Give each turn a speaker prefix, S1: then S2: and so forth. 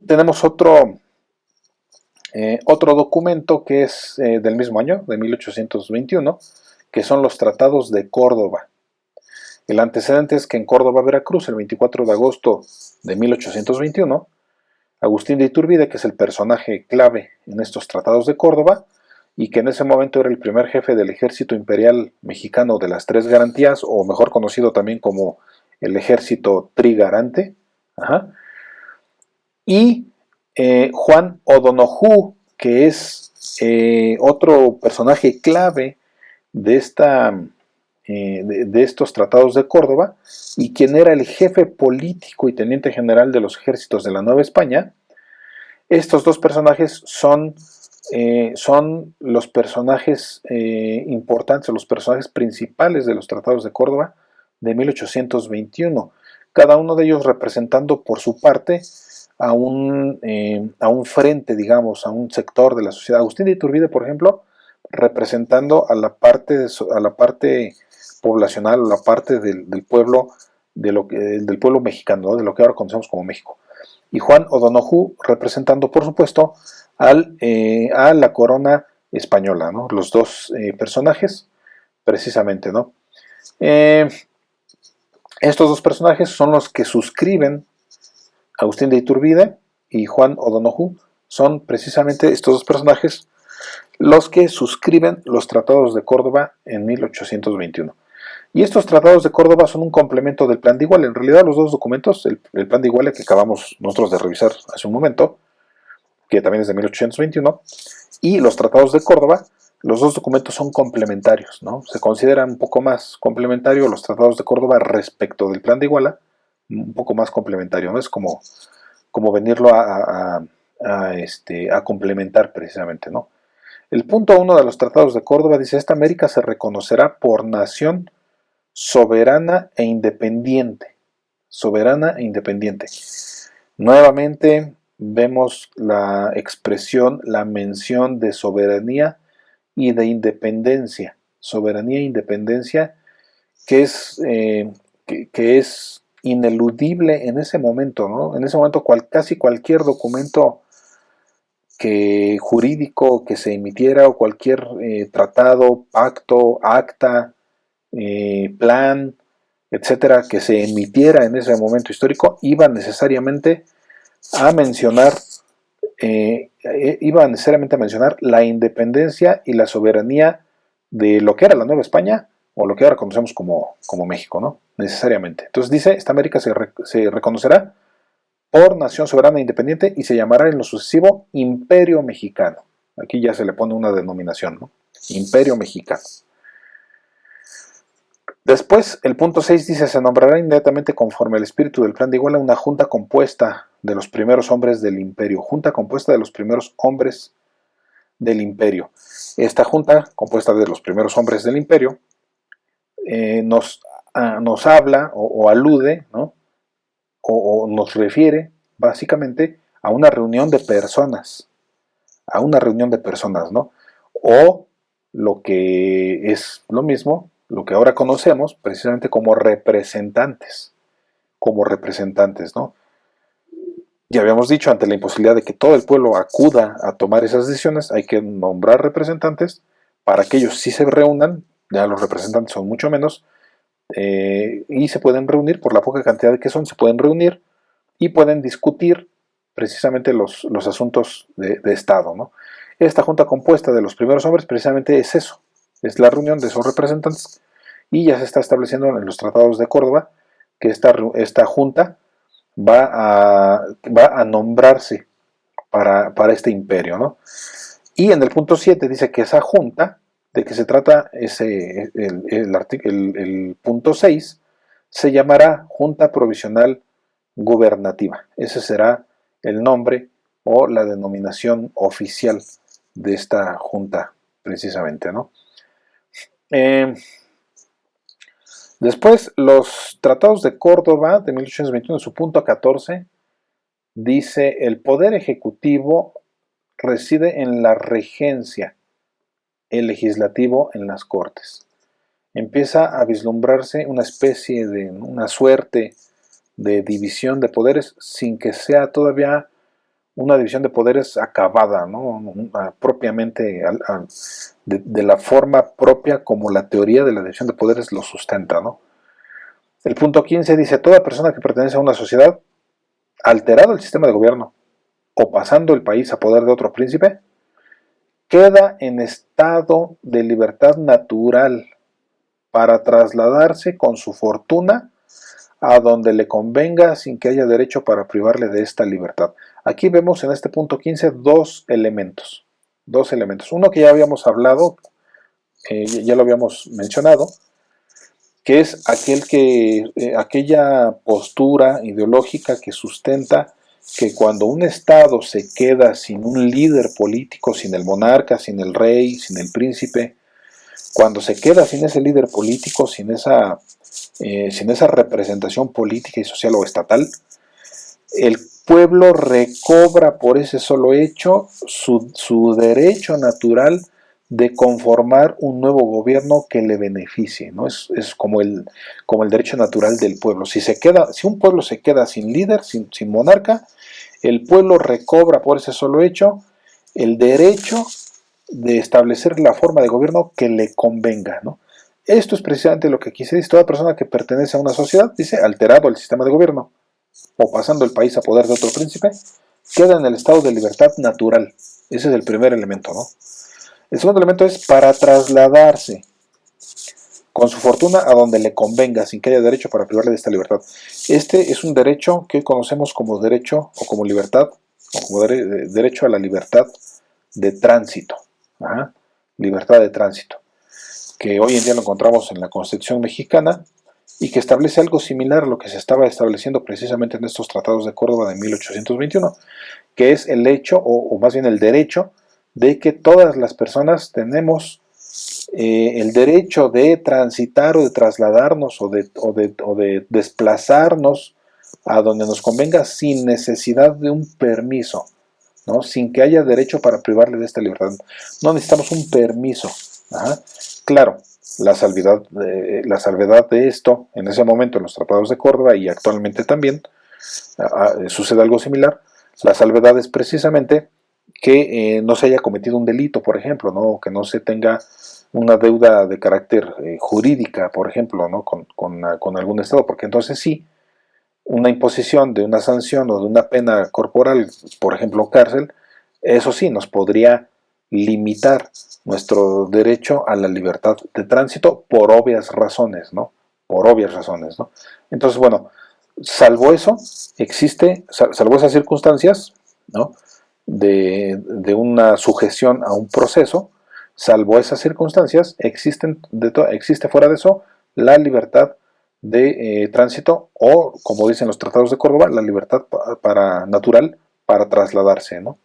S1: tenemos otro documento que es del mismo año, de 1821, que son los Tratados de Córdoba. El antecedente es que en Córdoba, Veracruz, el 24 de agosto de 1821, Agustín de Iturbide, que es el personaje clave en estos Tratados de Córdoba, y que en ese momento era el primer jefe del ejército imperial mexicano de las Tres Garantías, o mejor conocido también como el ejército trigarante, ajá, y Juan O'Donoghue, que es otro personaje clave de, de estos Tratados de Córdoba, y quien era el jefe político y teniente general de los ejércitos de la Nueva España. Estos dos personajes son los personajes importantes, los personajes principales de los Tratados de Córdoba de 1821, cada uno de ellos representando por su parte a un frente, digamos, a un sector de la sociedad. Agustín de Iturbide, por ejemplo, representando a la parte poblacional, la parte del pueblo, del pueblo mexicano, ¿no? De lo que ahora conocemos como México. Y Juan O'Donoghue representando, por supuesto, a la corona española, ¿no? Los dos personajes, precisamente, ¿no? Estos dos personajes son los que suscriben, Agustín de Iturbide y Juan O'Donoghue, son precisamente estos dos personajes los que suscriben los Tratados de Córdoba en 1821. Y estos Tratados de Córdoba son un complemento del Plan de Iguala. En realidad los dos documentos, el Plan de Iguala que acabamos nosotros de revisar hace un momento, que también es de 1821, y los Tratados de Córdoba, los dos documentos son complementarios, ¿no? Se consideran un poco más complementarios los Tratados de Córdoba respecto del Plan de Iguala, un poco más complementario, ¿no? Es como venirlo a complementar precisamente, ¿no? El punto 1 de los Tratados de Córdoba dice: esta América se reconocerá por nación soberana e independiente. Soberana e independiente. Nuevamente vemos la expresión, la mención de soberanía y de independencia. Soberanía e independencia que es ineludible en ese momento, ¿no? En ese momento casi cualquier documento jurídico que se emitiera, o cualquier tratado, pacto, acta, plan, etcétera, que se emitiera en ese momento histórico, iba necesariamente a mencionar la independencia y la soberanía de lo que era la Nueva España, o lo que ahora conocemos como México, ¿no? Necesariamente. Entonces dice: esta América se reconocerá por nación soberana e independiente y se llamará en lo sucesivo Imperio Mexicano. Aquí ya se le pone una denominación, ¿no? Imperio Mexicano. Después, el punto 6 dice: se nombrará inmediatamente, conforme al espíritu del Plan de Iguala, una junta compuesta de los primeros hombres del imperio. Junta compuesta de los primeros hombres del imperio. Esta junta, compuesta de los primeros hombres del imperio, nos habla o alude, ¿no? O nos refiere básicamente a una reunión de personas. A una reunión de personas, ¿no? O lo que es lo mismo, lo que ahora conocemos precisamente como representantes, ¿no? Ya habíamos dicho, ante la imposibilidad de que todo el pueblo acuda a tomar esas decisiones, hay que nombrar representantes para que ellos sí se reúnan. Ya los representantes son mucho menos, y se pueden reunir, por la poca cantidad que son, se pueden reunir y pueden discutir precisamente los asuntos de Estado, ¿no? Esta junta compuesta de los primeros hombres precisamente es eso, es la reunión de esos representantes, y ya se está estableciendo en los Tratados de Córdoba que esta junta va a nombrarse para este imperio, ¿no? Y en el punto 7 dice que esa junta, de que se trata el punto 6, se llamará Junta Provisional Gubernativa. Ese será el nombre o la denominación oficial de esta junta, precisamente, ¿no? Después, los Tratados de Córdoba de 1821, en su punto 14, dice: el poder ejecutivo reside en la regencia, el legislativo en las cortes. Empieza a vislumbrarse una especie una suerte de división de poderes, sin que sea todavía una división de poderes acabada, ¿no? Propiamente de la forma propia como la teoría de la división de poderes lo sustenta, ¿no? El punto 15 dice, toda persona que pertenece a una sociedad, alterado el sistema de gobierno o pasando el país a poder de otro príncipe, queda en estado de libertad natural para trasladarse con su fortuna a donde le convenga sin que haya derecho para privarle de esta libertad. Aquí vemos en este punto 15 dos elementos. Uno que ya habíamos hablado, ya lo habíamos mencionado, que es aquella postura ideológica que sustenta que cuando un Estado se queda sin un líder político, sin el monarca, sin el rey, sin el príncipe, cuando se queda sin ese líder político, sin esa representación política y social o estatal, el pueblo recobra por ese solo hecho su derecho natural de conformar un nuevo gobierno que le beneficie, ¿no? Es como el derecho natural del pueblo. Si un pueblo se queda sin líder, sin monarca, el pueblo recobra por ese solo hecho el derecho de establecer la forma de gobierno que le convenga, ¿no? Esto es precisamente lo que aquí se dice. Toda persona que pertenece a una sociedad, dice, alterado el sistema de gobierno o pasando el país a poder de otro príncipe, queda en el estado de libertad natural. Ese es el primer elemento, ¿no? El segundo elemento es para trasladarse con su fortuna a donde le convenga, sin que haya derecho para privarle de esta libertad. Este es un derecho que hoy conocemos como derecho o como libertad, o como derecho a la libertad de tránsito. Ajá. Libertad de tránsito, que hoy en día lo encontramos en la Constitución mexicana y que establece algo similar a lo que se estaba estableciendo precisamente en estos tratados de Córdoba de 1821, que es el hecho, o más bien el derecho, de que todas las personas tenemos el derecho de transitar o de trasladarnos o de desplazarnos a donde nos convenga sin necesidad de un permiso, ¿no? Sin que haya derecho para privarle de esta libertad. No necesitamos un permiso. Ajá. Claro, la salvedad de esto, en ese momento en los tratados de Córdoba y actualmente también, sucede algo similar. La salvedad es precisamente que no se haya cometido un delito, por ejemplo, ¿no? Que no se tenga una deuda de carácter jurídica, por ejemplo, ¿no? con algún Estado, porque entonces sí, una imposición de una sanción o de una pena corporal, por ejemplo cárcel, eso sí nos podría limitar nuestro derecho a la libertad de tránsito por obvias razones, ¿no? Por obvias razones, ¿no? Entonces, bueno, salvo eso, salvo esas circunstancias, ¿no? De una sujeción a un proceso, salvo esas circunstancias, existe fuera de eso la libertad de tránsito o, como dicen los tratados de Córdoba, la libertad natural para trasladarse, ¿no?